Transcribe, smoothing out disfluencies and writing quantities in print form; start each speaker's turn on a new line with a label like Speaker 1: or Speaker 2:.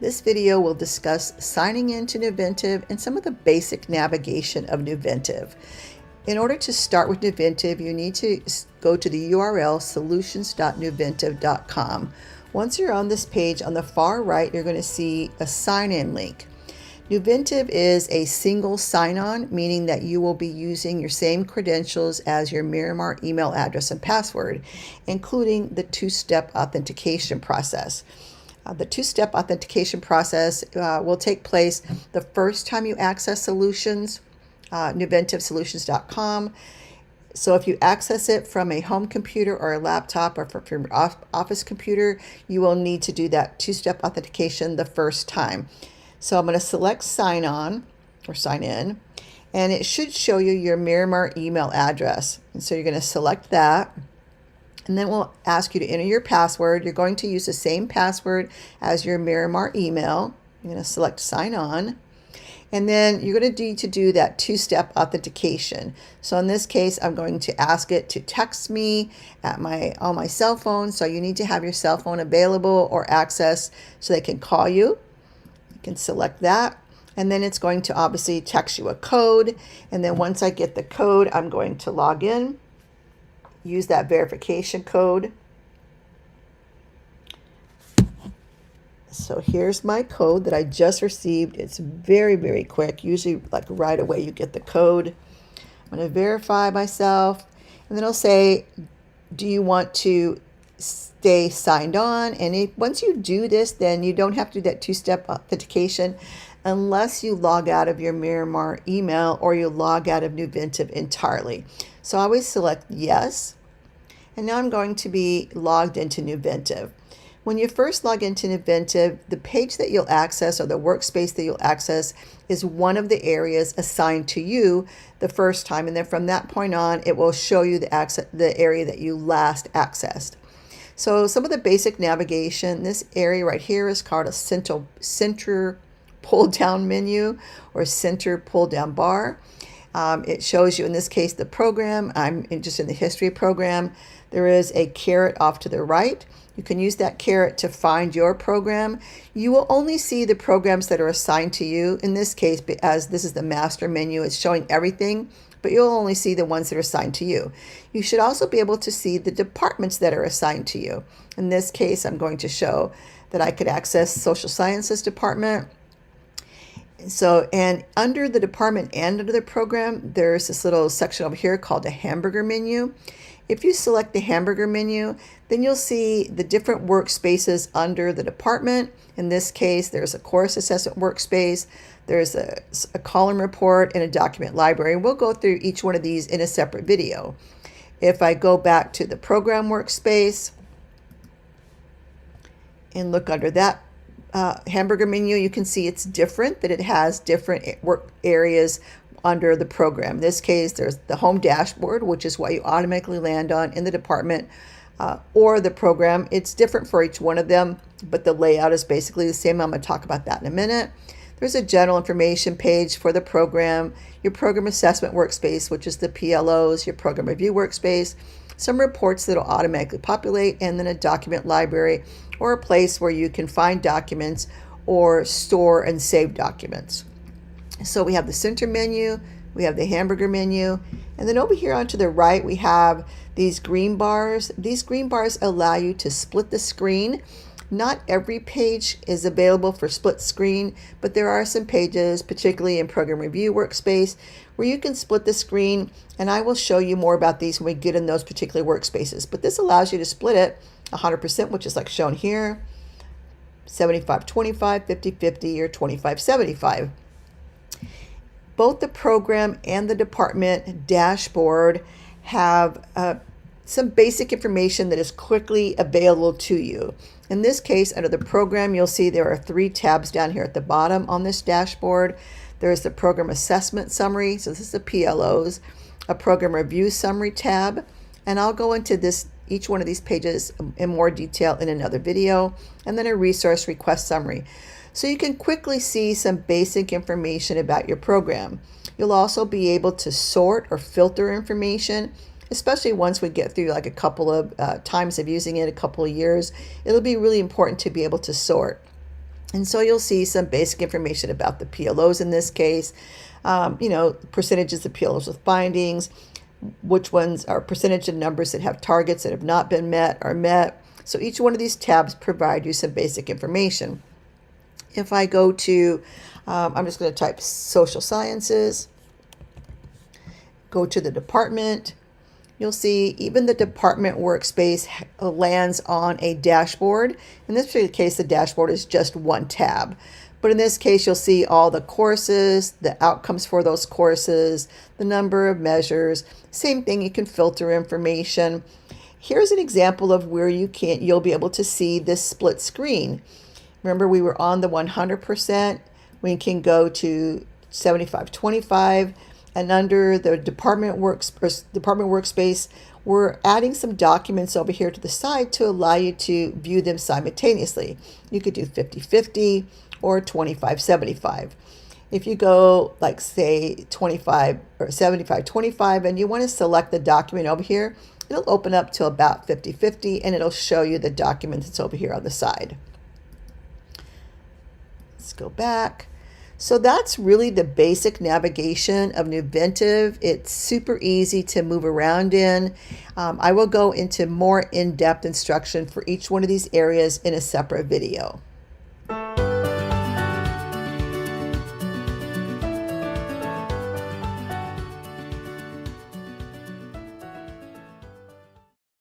Speaker 1: This video will discuss signing into Nuventive and some of the basic navigation of Nuventive. In order to start with Nuventive, you need to go to the URL solutions.nuventive.com. Once you're on this page, on the far right, you're going to see a sign-in link. Nuventive is a single sign-on, meaning that you will be using your same credentials as your Miramar email address and password, including the two-step authentication process. The two-step authentication process will take place the first time you access Solutions, NuventiveSolutions.com. So if you access it from a home computer or a laptop or from your office computer, you will need to do that two-step authentication the first time. So I'm going to select Sign On or Sign In, and it should show you your Miramar email address. And so you're going to select that. And then we'll ask you to enter your password. You're going to use the same password as your Miramar email. You're going to select Sign On. And then you're going to need to do that two-step authentication. So in this case, I'm going to ask it to text me on my cell phone. So you need to have your cell phone available or access so they can call you. You can select that. And then it's going to obviously text you a code. And then once I get the code, I'm going to log in. Use that verification code. So here's my code that I just received. It's very, very quick. Usually like right away you get the code. I'm going to verify myself. And then it'll say, do you want to stay signed on? And once you do this, then you don't have to do that two-step authentication unless you log out of your Miramar email or you log out of Nuventive entirely. So I always select yes. And now I'm going to be logged into Nuventive. When you first log into Nuventive, the page that you'll access or the workspace that you'll access is one of the areas assigned to you the first time. And then from that point on, it will show you the area that you last accessed. So some of the basic navigation, this area right here is called a center pull down menu or center pull down bar. It shows you, in this case, the program. I'm just in the history program. There is a caret off to the right. You can use that caret to find your program. You will only see the programs that are assigned to you. In this case, as this is the master menu, it's showing everything, but you'll only see the ones that are assigned to you. You should also be able to see the departments that are assigned to you. In this case, I'm going to show that I could access Social Sciences Department. So, and under the department and under the program, there's this little section over here called a hamburger menu. If you select the hamburger menu, then you'll see the different workspaces under the department. In this case, there's a course assessment workspace, there's a column report, and a document library. We'll go through each one of these in a separate video. If I go back to the program workspace and look under that hamburger menu, you can see it's different, that it has different work areas under the program. In this case, there's the home dashboard, which is what you automatically land on in the department or the program. It's different for each one of them, but the layout is basically the same. I'm going to talk about that in a minute. There's a general information page for the program, your program assessment workspace, which is the PLOs, your program review workspace, some reports that will automatically populate, and then a document library or a place where you can find documents or store and save documents. So we have the center menu, we have the hamburger menu, and then over here onto the right we have these green bars. These green bars allow you to split the screen. Not every page is available for split screen, but there are some pages, particularly in Program Review Workspace, where you can split the screen, and I will show you more about these when we get in those particular workspaces. But this allows you to split it 100%, which is like shown here, 75-25, 50-50, or 25-75. Both the program and the department dashboard have some basic information that is quickly available to you. In this case, under the program, you'll see there are 3 tabs down here at the bottom on this dashboard. There's the program assessment summary, so this is the PLOs, a program review summary tab, and I'll go into each one of these pages in more detail in another video, and then a resource request summary. So you can quickly see some basic information about your program. You'll also be able to sort or filter information, especially once we get through like a couple of times of using it, a couple of years. It'll be really important to be able to sort. And so you'll see some basic information about the PLOs in this case, percentages of PLOs with bindings, which ones are percentage of numbers that have targets that have not been met are met. So each one of these tabs provide you some basic information. If I go to, I'm just going to type social sciences, go to the department, you'll see even the department workspace lands on a dashboard. In this particular case, the dashboard is just one tab. But in this case, you'll see all the courses, the outcomes for those courses, the number of measures. Same thing, you can filter information. Here's an example of where you'll be able to see this split screen. Remember, we were on the 100%. We can go to 75-25. And under the department workspace, we're adding some documents over here to the side to allow you to view them simultaneously. You could do 50-50 or 25-75. If you go like say 25 or 75-25 and you want to select the document over here, it'll open up to about 50-50 and it'll show you the document that's over here on the side. Let's go back. So that's really the basic navigation of Nuventive. It's super easy to move around in. I will go into more in-depth instruction for each one of these areas in a separate video.